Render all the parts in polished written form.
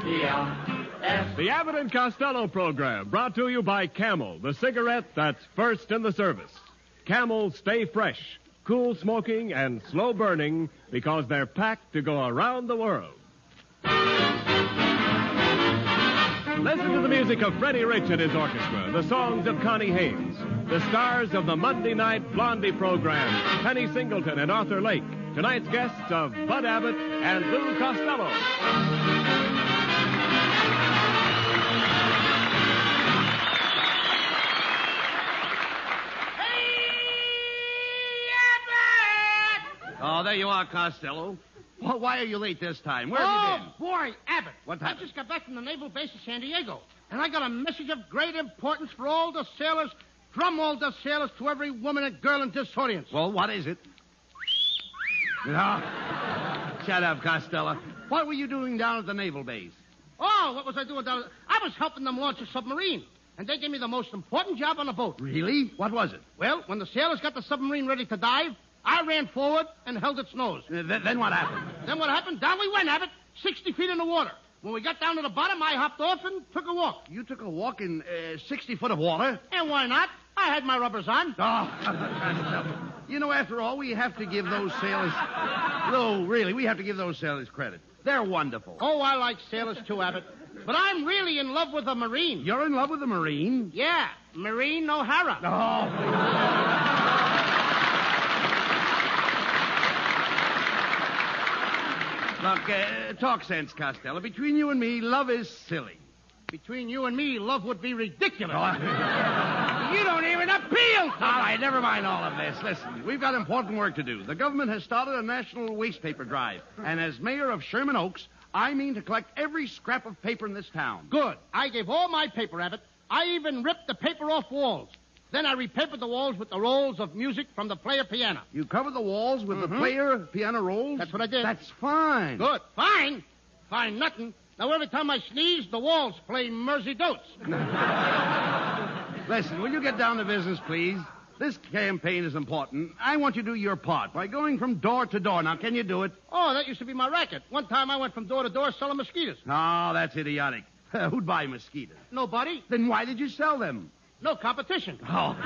The Abbott and Costello program, brought to you by Camel, the cigarette that's first in the service. Camel stay fresh, cool smoking, and slow burning because they're packed to go around the world. Listen to the music of Freddie Rich and his orchestra, the songs of Connie Haynes, the stars of the Monday night Blondie program, Penny Singleton and Arthur Lake. Tonight's guests of Bud Abbott and Lou Costello. Oh, there you are, Costello. Well, why are you late this time? Where have you been? Oh, boy, Abbott. What happened? I just got back from the Naval Base of San Diego, and I got a message of great importance for all the sailors, from all the sailors to every woman and girl in this audience. Well, what is it? No. Shut up, Costello. What were you doing down at the Naval Base? Oh, what was I doing down there? I was helping them launch a submarine, and they gave me the most important job on the boat. Really? What was it? Well, when the sailors got the submarine ready to dive, I ran forward and held its nose. Then what happened? Then what happened? Down we went, Abbott, 60 feet in the water. When we got down to the bottom, I hopped off and took a walk. You took a walk in 60 foot of water? And why not? I had my rubbers on. Oh, you know, after all, we have to give those sailors... No, really, we have to give those sailors credit. They're wonderful. Oh, I like sailors too, Abbott. But I'm really in love with a Marine. You're in love with a Marine? Yeah, Marine O'Hara. Oh. Look, talk sense, Costello. Between you and me, love is silly. Between you and me, love would be ridiculous. Oh, you don't even appeal to me. All right, never mind all of this. Listen, we've got important work to do. The government has started a national waste paper drive. And as mayor of Sherman Oaks, I mean to collect every scrap of paper in this town. Good. I gave all my paper, Abbott. I even ripped the paper off walls. Then I repapered the walls with the rolls of music from the player piano. You covered the walls with the player piano rolls? That's what I did. That's fine. Good. Fine? Fine nothing. Now, every time I sneeze, the walls play Mersey Dotes. Listen, will you get down to business, please? This campaign is important. I want you to do your part by going from door to door. Now, can you do it? Oh, that used to be my racket. One time I went from door to door selling mosquitoes. No, that's idiotic. Who'd buy mosquitoes? Nobody. Then why did you sell them? No competition. Oh.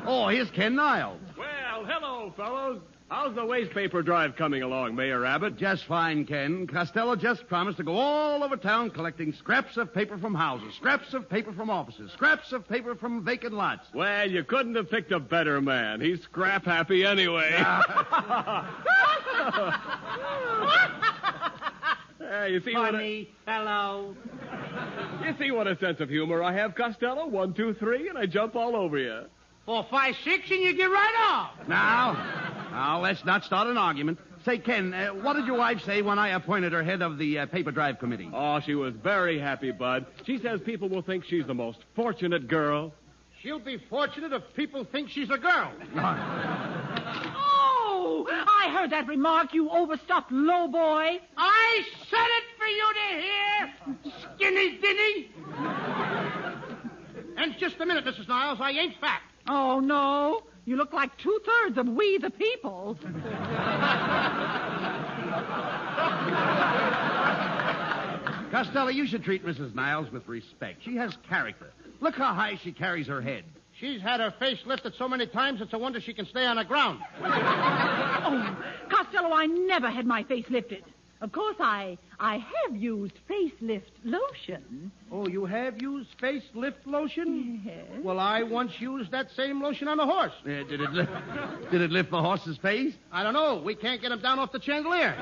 Oh, here's Ken Niles. Well, hello, fellows. How's the waste paper drive coming along, Mayor Abbott? Just fine, Ken. Costello just promised to go all over town collecting scraps of paper from houses, scraps of paper from offices, scraps of paper from vacant lots. Well, you couldn't have picked a better man. He's scrap happy anyway. You see Funny fellow. You see what a sense of humor I have, Costello? 1, 2, 3, and I jump all over you. 4, 5, 6, and you get right off. Now, let's not start an argument. Say, Ken, what did your wife say when I appointed her head of the paper drive committee? Oh, she was very happy, Bud. She says people will think she's the most fortunate girl. She'll be fortunate if people think she's a girl. Oh, I heard that remark, you overstuffed lowboy. I said it for you to hear, skinny dinny. And just a minute, Mrs. Niles, I ain't fat. Oh, no. You look like 2/3 of we the people. Costello, you should treat Mrs. Niles with respect. She has character. Look how high she carries her head. She's had her face lifted so many times, it's a wonder she can stay on the ground. Oh, Costello, I never had my face lifted. Of course, I have used facelift lotion. Oh, you have used facelift lotion? Yes. Well, I once used that same lotion on a horse. Did it lift the horse's face? I don't know. We can't get him down off the chandelier.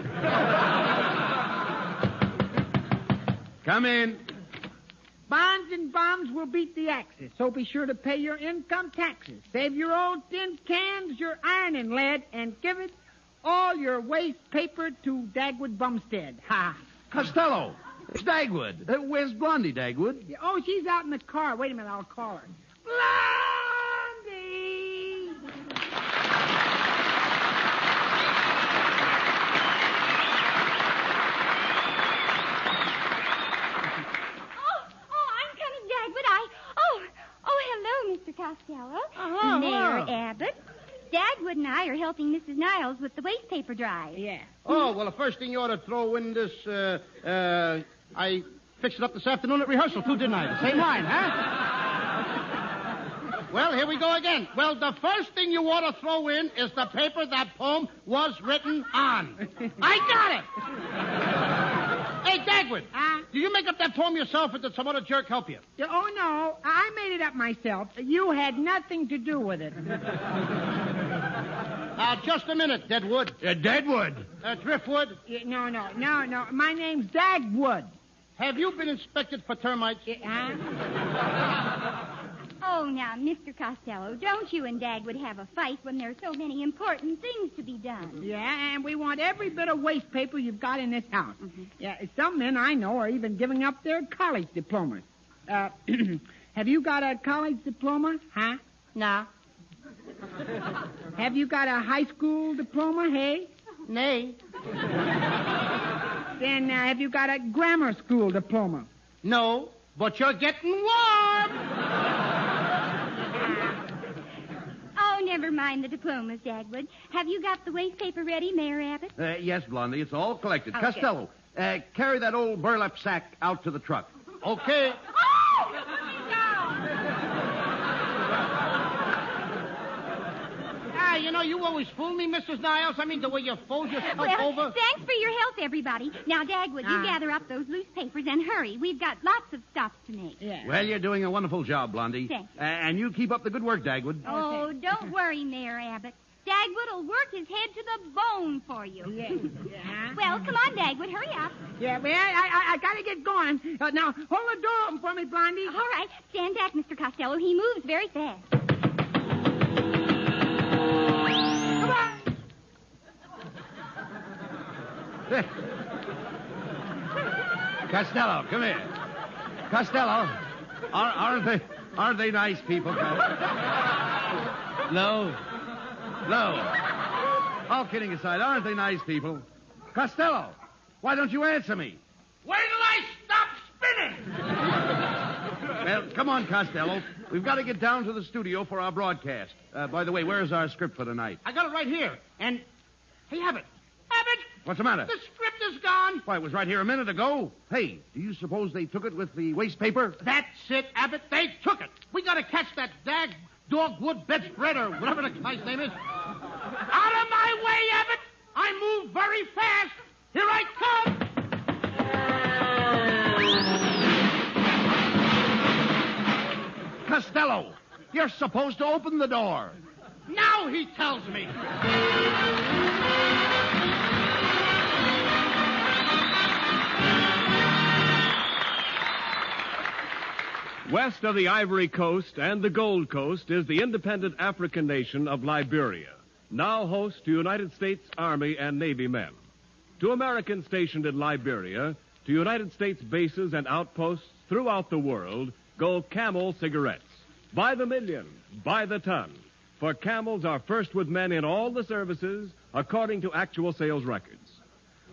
Come in. Bonds and bombs will beat the Axis, so be sure to pay your income taxes. Save your old tin cans, your iron and lead, and give it all your waste paper to Dagwood Bumstead. Ha! Costello, it's Dagwood. Where's Blondie, Dagwood? Oh, she's out in the car. Wait a minute, I'll call her. Blondie! Hello, Mr. Costello. Uh-huh, Mayor hello. Abbott. Dad Dagwood and I are helping Mrs. Niles with the waste paper drive. Yeah. Oh, well, the first thing you ought to throw in this, I fixed it up this afternoon at rehearsal, too, didn't I? The same line, huh? Well, here we go again. Well, the first thing you ought to throw in is the paper that poem was written on. I got it! Hey, Dagwood, do you make up that poem yourself, or did some other jerk help you? Oh, no, I made it up myself. You had nothing to do with it. Just a minute, Deadwood. Deadwood? Driftwood. No. My name's Dagwood. Have you been inspected for termites? Oh, now, Mr. Costello, don't you and Dagwood have a fight when there are so many important things to be done? Yeah, and we want every bit of waste paper you've got in this house. Mm-hmm. Yeah, some men I know are even giving up their college diplomas. Have you got a college diploma? Huh? Nah. Have you got a high school diploma, hey? Nay. Then have you got a grammar school diploma? No, but you're getting warm. Oh, never mind the diplomas, Dagwood. Have you got the waste paper ready, Mayor Abbott? Yes, Blondie, it's all collected. Okay. Costello, carry that old burlap sack out to the truck. Okay. You know, you always fool me, Mrs. Niles. I mean, the way you fold yourself over. Thanks for your help, everybody. Now, Dagwood, you gather up those loose papers and hurry. We've got lots of stuff to make. Yeah. Well, you're doing a wonderful job, Blondie. Thanks. And you keep up the good work, Dagwood. Oh, don't worry, Mayor Abbott. Dagwood will work his head to the bone for you. Yeah. Well, come on, Dagwood, hurry up. Yeah, well, I got to get going. Now, hold the door open for me, Blondie. All right, stand back, Mr. Costello. He moves very fast. Come on. Costello, come here. Costello, aren't they nice people? No. All kidding aside, aren't they nice people? Costello, why don't you answer me? Wait till I stop spinning! Well, come on, Costello. We've got to get down to the studio for our broadcast. By the way, where's our script for tonight? I got it right here. And, hey, Abbott. Abbott! What's the matter? The script is gone. Why, it was right here a minute ago. Hey, do you suppose they took it with the waste paper? That's it, Abbott. They took it. We got to catch that dogwood bedspread or whatever the guy's name is. Out of my way, Abbott. I move very fast. Here I come. Costello, you're supposed to open the door. Now he tells me. West of the Ivory Coast and the Gold Coast is the independent African nation of Liberia, now host to United States Army and Navy men. To Americans stationed in Liberia, to United States bases and outposts throughout the world, go Camel cigarettes. By the million, by the ton. For Camels are first with men in all the services, according to actual sales records.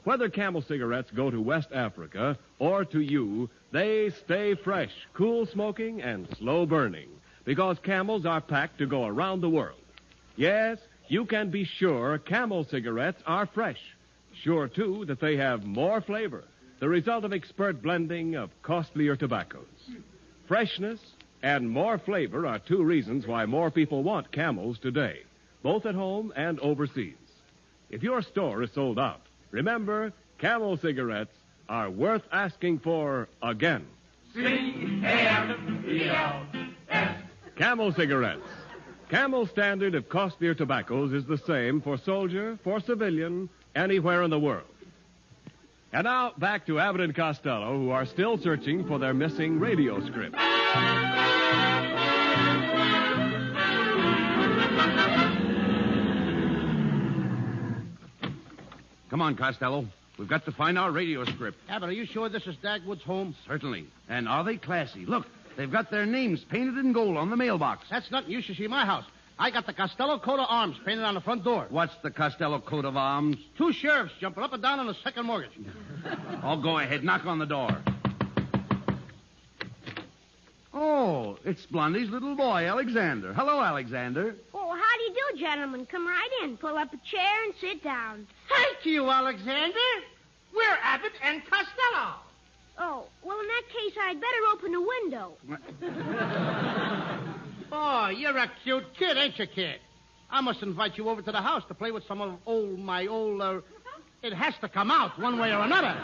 Whether Camel cigarettes go to West Africa or to you, they stay fresh, cool smoking, and slow burning, because Camels are packed to go around the world. Yes, you can be sure Camel cigarettes are fresh. Sure, too, that they have more flavor, the result of expert blending of costlier tobaccos. Freshness and more flavor are two reasons why more people want Camels today, both at home and overseas. If your store is sold out, remember, Camel cigarettes are worth asking for again. C-A-M-E-L-S. Camel cigarettes. Camel standard of costlier tobaccos is the same for soldier, for civilian, anywhere in the world. And now, back to Abbott and Costello, who are still searching for their missing radio script. Come on, Costello. We've got to find our radio script. Abbott, are you sure this is Dagwood's home? Certainly. And are they classy? Look, they've got their names painted in gold on the mailbox. That's nothing. You should see my house. I got the Costello coat of arms painted on the front door. What's the Costello coat of arms? 2 sheriffs jumping up and down on the second mortgage. Oh, go ahead. Knock on the door. Oh, it's Blondie's little boy, Alexander. Hello, Alexander. Oh, how do you do, gentlemen? Come right in. Pull up a chair and sit down. Thank you, Alexander. We're Abbott and Costello. Oh, well, in that case, I'd better open a window. Oh, you're a cute kid, ain't you, kid? I must invite you over to the house to play with some of my old... It has to come out one way or another.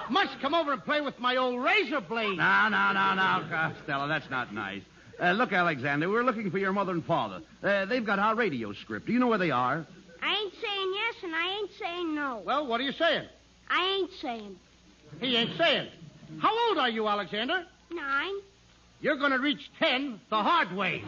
Must come over and play with my old razor blade. No, Costello, that's not nice. Look, Alexander, we're looking for your mother and father. They've got our radio script. Do you know where they are? I ain't saying yes and I ain't saying no. Well, what are you saying? I ain't saying. He ain't saying. How old are you, Alexander? 9. You're going to reach 10 the hard way.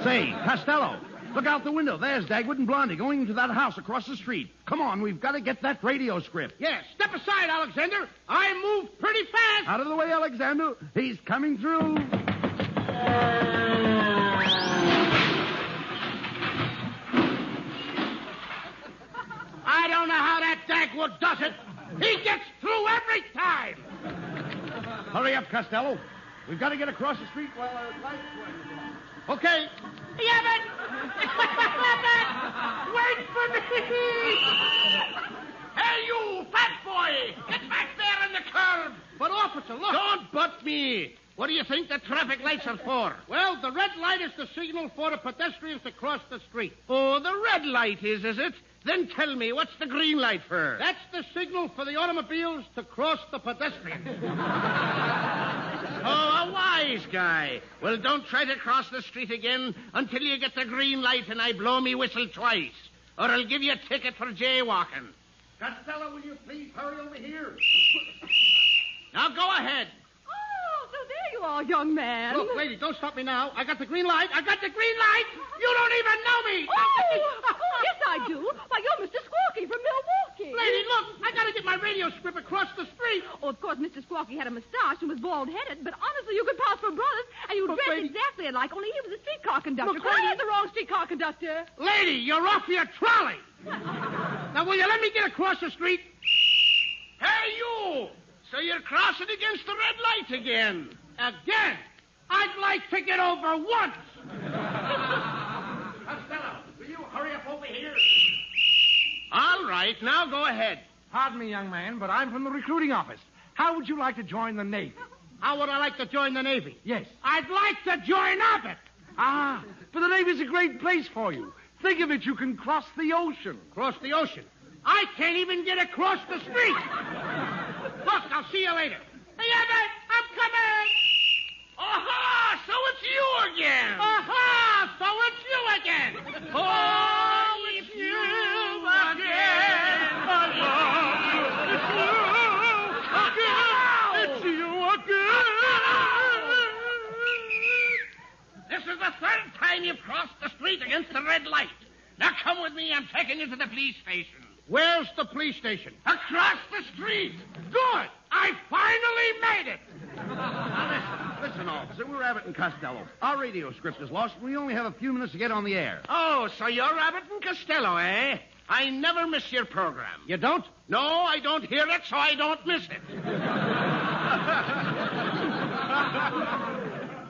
Say, Costello, look out the window. There's Dagwood and Blondie going into that house across the street. Come on, we've got to get that radio script. Yeah, step aside, Alexander. I move pretty fast. Out of the way, Alexander. He's coming through. I don't know how that Dagwood does it. He gets through every time. Hurry up, Costello. We've got to get across the street while our lights were. Okay. Abbott! Wait for me. Hey, you, fat boy. Get back there in the curb. But, officer, look. Don't butt me. What do you think the traffic lights are for? Well, the red light is the signal for the pedestrians to cross the street. Oh, the red light is it? Then tell me, what's the green light for? That's the signal for the automobiles to cross the pedestrians. Oh, a wise guy. Well, don't try to cross the street again until you get the green light and I blow me whistle twice, or I'll give you a ticket for jaywalking. Costello, will you please hurry over here? Now go ahead. Oh, so there you are, young man. Look, lady, don't stop me now. I got the green light. You don't even know me. Oh, yes, I do. Why, you're Mr. Squawky from Milwaukee. Lady, look, I got to get my radio script across the street. Oh, of course, Mr. Squawky had a mustache and was bald-headed, but honestly, you could pass for brothers, and you Look, dressed lady. exactly alike, only he was a streetcar conductor. Look, But I lady. was the wrong streetcar conductor. Lady, you're off your trolley. Now, will you let me get across the street? Hey, you! So you're crossing against the red light again. Again? I'd like to get over once. Costello, will you hurry up over here? All right, now go ahead. Pardon me, young man, but I'm from the recruiting office. How would you like to join the Navy? How would I like to join the Navy? Yes. I'd like to join Abbott. Ah, but the Navy's a great place for you. Think of it, you can cross the ocean. Cross the ocean. I can't even get across the street. Look, I'll see you later. Hey, Abbott, I'm coming. Aha! So it's you again. Aha! So it's you again. Oh, it's you again. It's you again. This is the third time you've crossed the street against the red light. Now come with me. I'm taking you to the police station. Where's the police station? Across the street. Good. I finally made it. Now, listen, officer. We're Abbott and Costello. Our radio script is lost, and we only have a few minutes to get on the air. Oh, so you're Abbott and Costello, eh? I never miss your program. You don't? No, I don't hear it, so I don't miss it.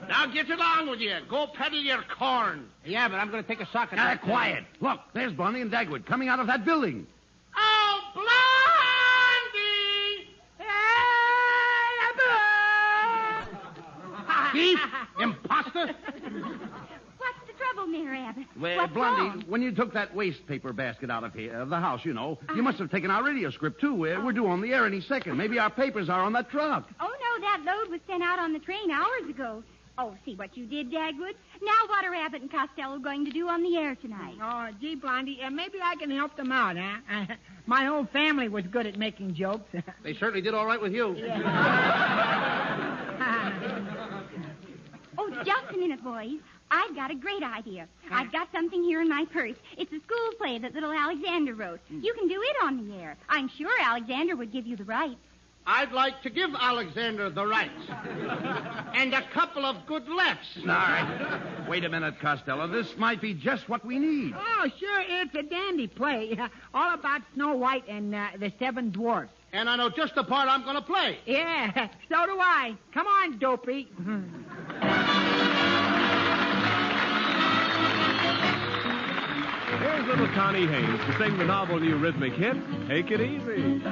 Now get along with you. Go peddle your corn. Yeah, but I'm going to take a sock at Quiet. Look, there's Blondie and Dagwood coming out of that building. Oh, Blondie! Thief! Imposter! What's the trouble, Mayor Abbott? Well, What's Blondie, wrong? when you took that waste paper basket out of here, of the house, you know, you must have taken our radio script, too. We're due on the air any second. Maybe our papers are on that truck. Oh, no, that load was sent out on the train hours ago. Oh, see what you did, Dagwood. Now what are Abbott and Costello going to do on the air tonight? Oh, gee, Blondie, maybe I can help them out, huh? My whole family was good at making jokes. They certainly did all right with you. Oh, just a minute, boys. I've got a great idea. I've got something here in my purse. It's a school play that little Alexander wrote. You can do it on the air. I'm sure Alexander would give you the rights. I'd like to give Alexander the rights. And a couple of good lefts. All right. Wait a minute, Costello. This might be just what we need. Oh, sure, it's a dandy play. All about Snow White and the Seven Dwarfs. And I know just the part I'm going to play. Yeah, so do I. Come on, Dopey. Here's little Connie Haynes to sing the novel new rhythmic hit, Take It Easy.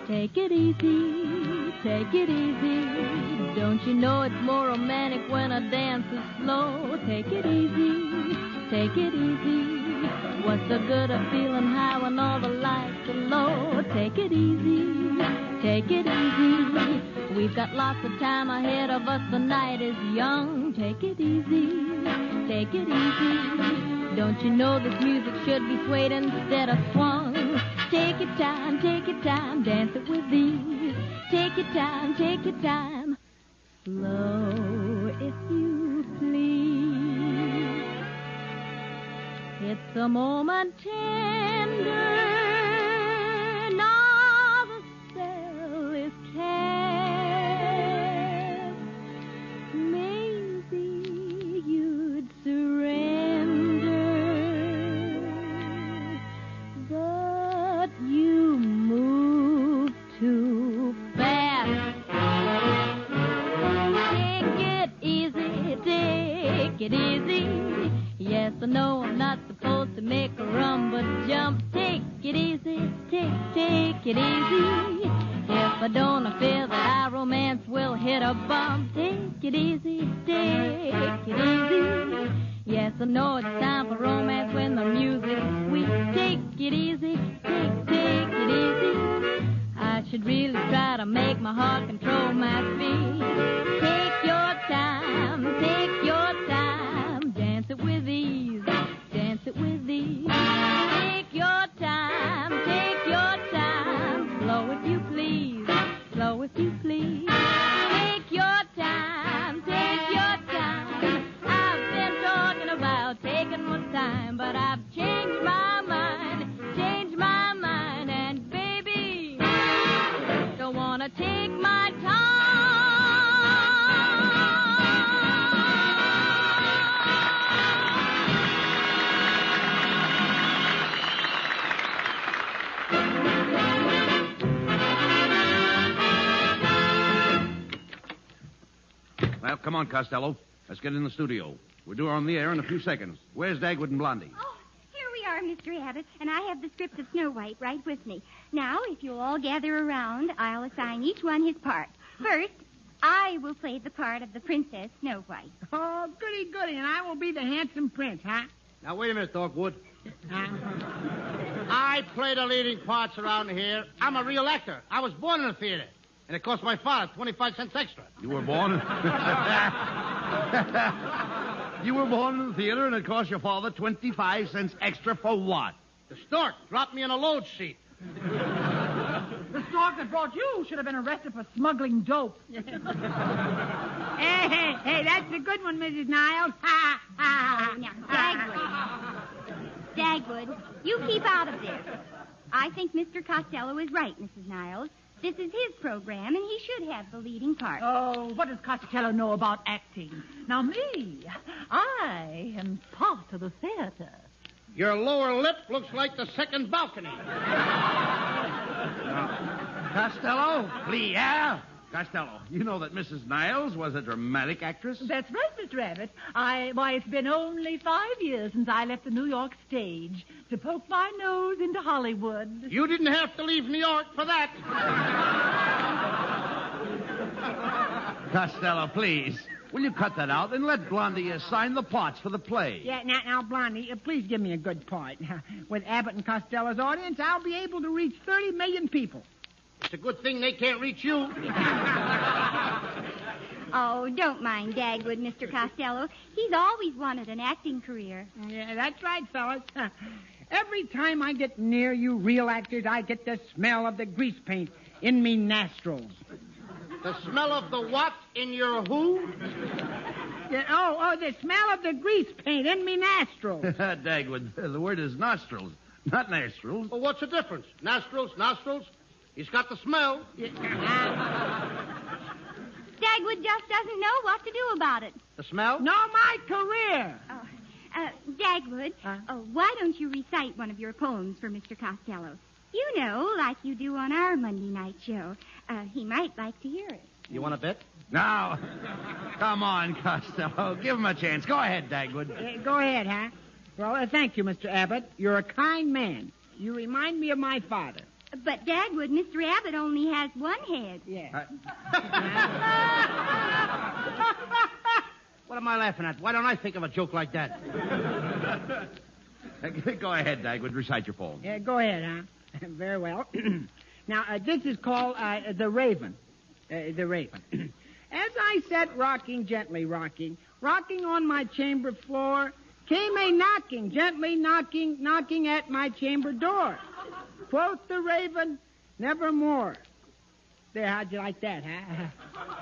Take it easy, take it easy. Don't you know it's more romantic when a dance is slow? Take it easy, take it easy. What's the good of feeling high when all the lights are low? Take it easy, take it easy. We've got lots of time ahead of us, the night is young. Take it easy, take it easy. Don't you know this music should be swayed instead of swung? Take your time, dance it with ease. Take your time, slow if you please. It's a moment tender, now the spell is cast. Maybe you'd surrender, but you move too fast. Take it easy, take it easy. Yes, I know I'm not supposed to make a run, but jump. Take it easy, take it easy. If I don't, I fear that our romance will hit a bump. Take it easy, take it easy. Yes, I know it's time for romance when the music is sweet. Take it easy, take it easy. I should really try to make my heart control my speed. Take your time, dance it with ease, dance it with ease. Take your time, slow if you please, slow if you please. Take your time, I've been talking about taking my time, but I've changed my mind, and baby, don't wanna take my time. Well, come on, Costello. Let's get in the studio. We're due on the air in a few seconds. Where's Dagwood and Blondie? Oh, here we are, Mr. Abbott, and I have the script of Snow White right with me. Now, if you'll all gather around, I'll assign each one his part. First, I will play the part of the Princess Snow White. Oh, goody, and I will be the handsome prince, huh? Now, wait a minute, Dogwood. I play the leading parts around here. I'm a real actor. I was born in the theater. And it cost my father 25 cents extra. You were born You were born in the theater, and it cost your father 25 cents extra for what? The stork dropped me in a load sheet. The stork that brought you should have been arrested for smuggling dope. Hey, that's a good one, Mrs. Niles. Ha, ha. Oh, now, Dagwood, you keep out of this. I think Mr. Costello is right, Mrs. Niles. This is his program, and he should have the leading part. Oh, what does Costello know about acting? Now, me, I am part of the theater. Your lower lip looks like the second balcony. Costello, please. Yeah? Costello, you know that Mrs. Niles was a dramatic actress? That's right, Mr. Abbott. Why, it's been only 5 years since I left the New York stage to poke my nose into Hollywood. You didn't have to leave New York for that. Costello, please. Will you cut that out and let Blondie assign the parts for the play? Yeah, now, Blondie, please give me a good part. With Abbott and Costello's audience, I'll be able to reach 30 million people. It's a good thing they can't reach you. Oh, don't mind Dagwood, Mr. Costello. He's always wanted an acting career. Yeah, that's right, fellas. Every time I get near you real actors, I get the smell of the grease paint in me nostrils. The smell of the what in your who? Yeah, the smell of the grease paint in me nostrils. Dagwood, the word is nostrils, not nostrils. Well, what's the difference? Nostrils. He's got the smell. Dagwood just doesn't know what to do about it. The smell? No, my career. Dagwood, why don't you recite one of your poems for Mr. Costello? You know, like you do on our Monday night show. He might like to hear it. You want to bet? Now, come on, Costello. Give him a chance. Go ahead, Dagwood. Go ahead, huh? Well, thank you, Mr. Abbott. You're a kind man. You remind me of my father. But, Dagwood, Mr. Abbott only has one head. Yeah. What am I laughing at? Why don't I think of a joke like that? Go ahead, Dagwood. Recite your poem. Yeah, go ahead, huh? Very well. Now, this is called The Raven. The Raven. As I sat rocking, gently rocking on my chamber floor, came a knocking, gently knocking at my chamber door. Quoth the raven, nevermore. There, how'd you like that, huh?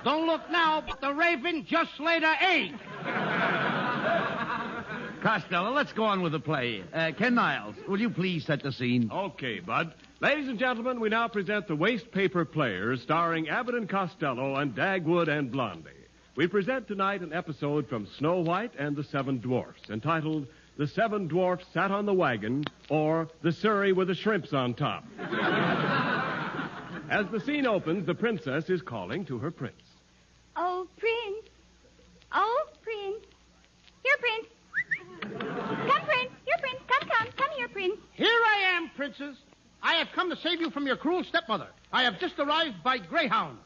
Don't look now, but the raven just laid an egg. Costello, let's go on with the play. Ken Niles, will you please set the scene? Okay, Bud. Ladies and gentlemen, we now present the Waste Paper Players starring Abbott and Costello and Dagwood and Blondie. We present tonight an episode from Snow White and the Seven Dwarfs entitled The Seven Dwarfs Sat on the Wagon, or The Surrey with the Shrimps on Top. As the scene opens, the princess is calling to her prince. Oh, Prince. Oh, Prince. Here, Prince. Come, Prince. Here, Prince. Come here, Prince. Here I am, princess. I have come to save you from your cruel stepmother. I have just arrived by Greyhound.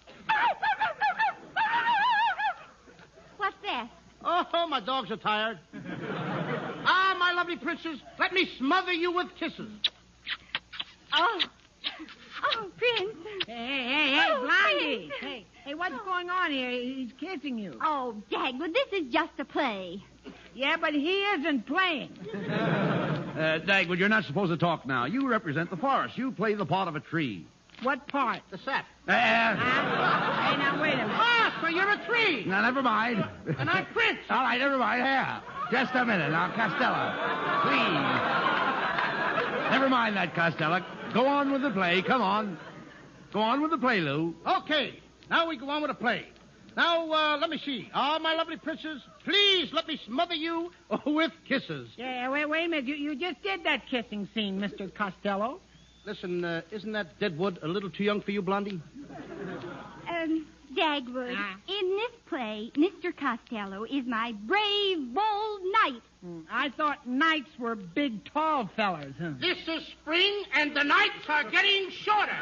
What's that? Oh, my dogs are tired. My lovely princess, let me smother you with kisses. Oh, Prince. Hey, Oh, Blondie. Prince. Hey, what's going on here? He's kissing you. Oh, Dagwood, this is just a play. Yeah, but he isn't playing. Dagwood, you're not supposed to talk now. You represent the forest. You play the part of a tree. What part? The sap. Hey, now, wait a minute. Ah, so you're a tree. Now, never mind. And I'm Prince. All right, never mind. Here. Just a minute. Now, Costello, please. Never mind that, Costello. Go on with the play. Come on. Go on with the play, Lou. Okay, now we go on with the play. Now, let me see. My lovely princess, please let me smother you with kisses. Yeah, wait a minute. You just did that kissing scene, Mr. Costello. Listen, isn't that deadwood a little too young for you, Blondie? Dagwood, in this play, Mr. Costello is my brave, bold knight. I thought knights were big, tall fellers. Huh? This is spring, and the nights are getting shorter.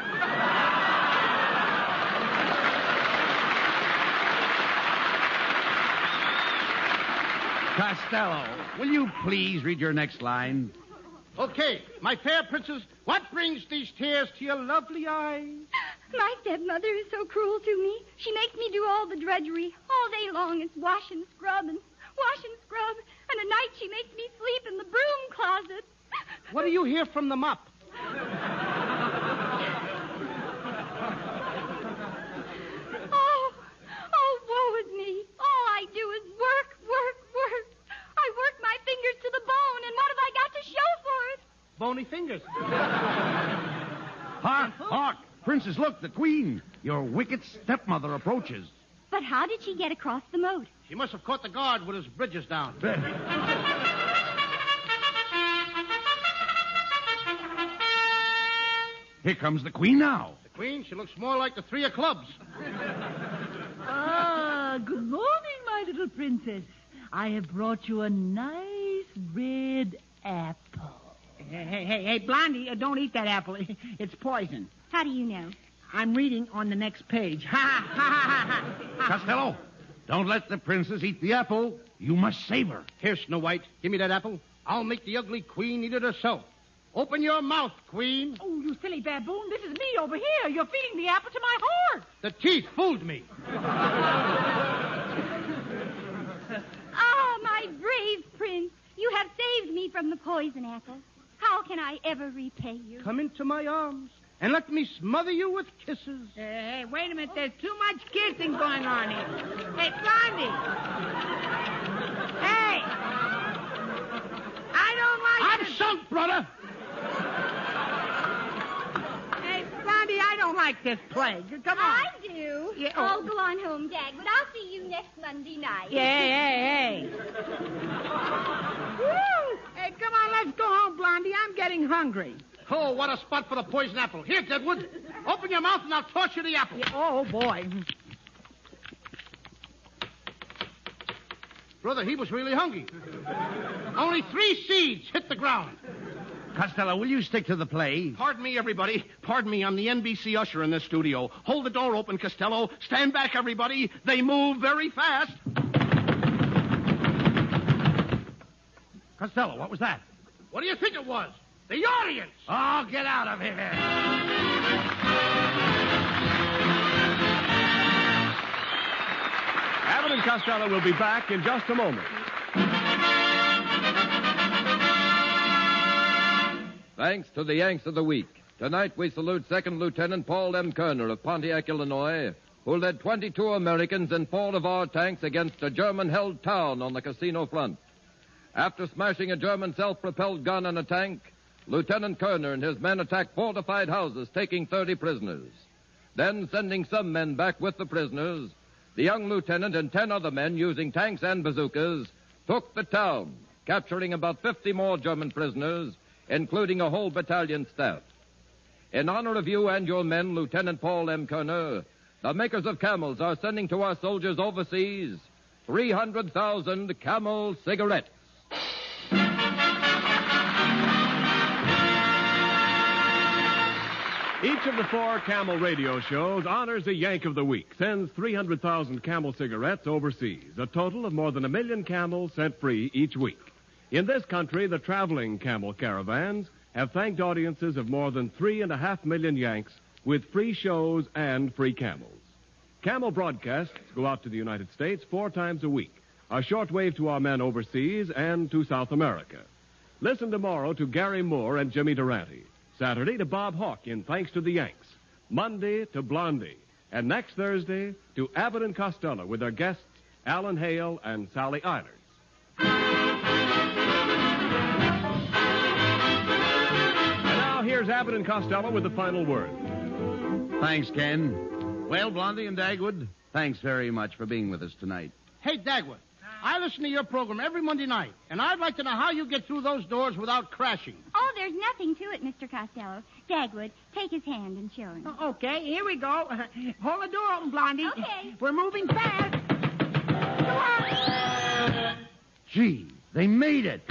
Costello, will you please read your next line? Okay, my fair princess, what brings these tears to your lovely eyes? My stepmother is so cruel to me. She makes me do all the drudgery. All day long it's wash and scrub and wash and scrub. And at night she makes me sleep in the broom closet. What do you hear from the mop? Oh, woe is me. All I do is work. I work my fingers to the bone, and what have I got to show for it? Bony fingers. Hark! Princess, look, the queen. Your wicked stepmother approaches. But how did she get across the moat? She must have caught the guard with his bridges down. Here comes the queen now. The queen, she looks more like the three of clubs. Good morning, my little princess. I have brought you a nice red apple. Hey, Blondie, don't eat that apple. It's poison. How do you know? I'm reading on the next page. Ha. Costello, don't let the princess eat the apple. You must save her. Here, Snow White, give me that apple. I'll make the ugly queen eat it herself. Open your mouth, queen. Oh, you silly baboon. This is me over here. You're feeding the apple to my horse. The teeth fooled me. My brave prince, you have saved me from the poison apple. How can I ever repay you? Come into my arms and let me smother you with kisses. Hey, wait a minute. There's too much kissing going on here. Hey, Blondie. Hey. I don't like I'm sunk, brother. Hey, Blondie, I don't like this play. Come on. I do. Yeah, I'll go on home, Dad, but I'll see you next Monday night. Hey. Woo! Hey, come on, let's go home, Blondie. I'm getting hungry. Oh, what a spot for the poison apple. Here, Deadwood, open your mouth and I'll toss you the apple. Oh, boy. Brother, he was really hungry. Only 3 seeds hit the ground. Costello, will you stick to the play? Pardon me, everybody. Pardon me, I'm the NBC usher in this studio. Hold the door open, Costello. Stand back, everybody. They move very fast. Costello, what was that? What do you think it was? The audience! Oh, get out of here. Abbott and Costello will be back in just a moment. Thanks to the Yanks of the Week. Tonight we salute Second Lieutenant Paul M. Kerner of Pontiac, Illinois, who led 22 Americans in 4 of our tanks against a German-held town on the casino front. After smashing a German self-propelled gun and a tank, Lieutenant Kerner and his men attacked fortified houses, taking 30 prisoners. Then, sending some men back with the prisoners, the young lieutenant and 10 other men, using tanks and bazookas, took the town, capturing about 50 more German prisoners, including a whole battalion staff. In honor of you and your men, Lieutenant Paul M. Kerner, the makers of Camels are sending to our soldiers overseas 300,000 Camel cigarettes. Each of the 4 Camel radio shows honors a Yank of the Week, sends 300,000 Camel cigarettes overseas, a total of more than 1 million Camels sent free each week. In this country, the traveling Camel caravans have thanked audiences of more than 3.5 million Yanks with free shows and free Camels. Camel broadcasts go out to the United States 4 times a week, a shortwave to our men overseas and to South America. Listen tomorrow to Gary Moore and Jimmy Durante. Saturday to Bob Hawke in Thanks to the Yanks. Monday to Blondie. And next Thursday to Abbott and Costello with their guests Alan Hale and Sally Eilers. And now here's Abbott and Costello with the final word. Thanks, Ken. Well, Blondie and Dagwood, thanks very much for being with us tonight. Hey, Dagwood, I listen to your program every Monday night, and I'd like to know how you get through those doors without crashing. Oh, there's nothing to it, Mr. Costello. Dagwood, take his hand and show him. Okay, here we go. Hold the door open, Blondie. Okay. We're moving fast. Come on. Gee, they made it.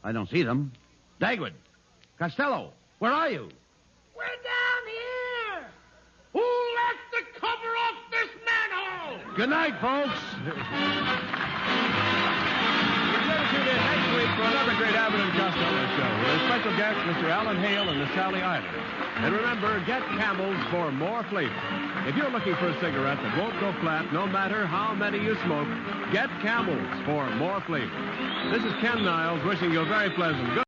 I don't see them. Dagwood, Costello, where are you? We're down here! Who left the cover off this manhole? Good night, folks. Be sure to tune in next week for another great Abbott and Costello show with our special guests, Mr. Alan Hale and Miss Sally Eilers. And remember, get Camels for more flavor. If you're looking for a cigarette that won't go flat no matter how many you smoke, get Camels for more flavor. This is Ken Niles wishing you a very pleasant good